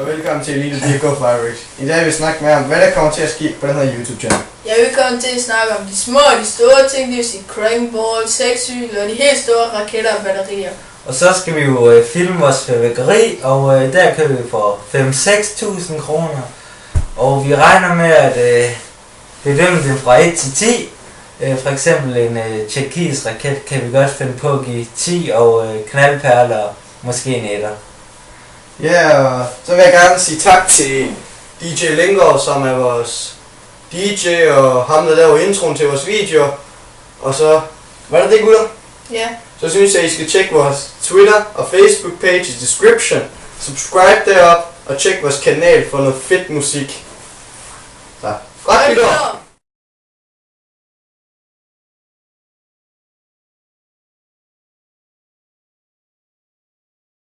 og velkommen til EliteDKfirework. I dag vil vi snakke mere om, hvad der kommer til at ske på den her YouTube-channel. Jeg vil komme til at snakke om de små og de store ting, det vil sige crank ball, sexcykler og de helt store raketter og batterier. Og så skal vi jo filme vores fyrværkeri, og der kan vi få 5-6.000 kroner. Og vi regner med at bedømme det fra 1 til 10. For eksempel en tjekkisk raket kan vi godt finde på at give 10, og knaldperler måske en etter. Ja, og så vil jeg gerne sige tak til DJ Lingård, som er vores DJ og ham, der laver introen til vores video. Og så, var det gutter? Ja. Så synes jeg, I skal tjekke vores Twitter og Facebook page i description. Subscribe derop og tjek vores kanal for noget fedt musik. Så, godt nytår!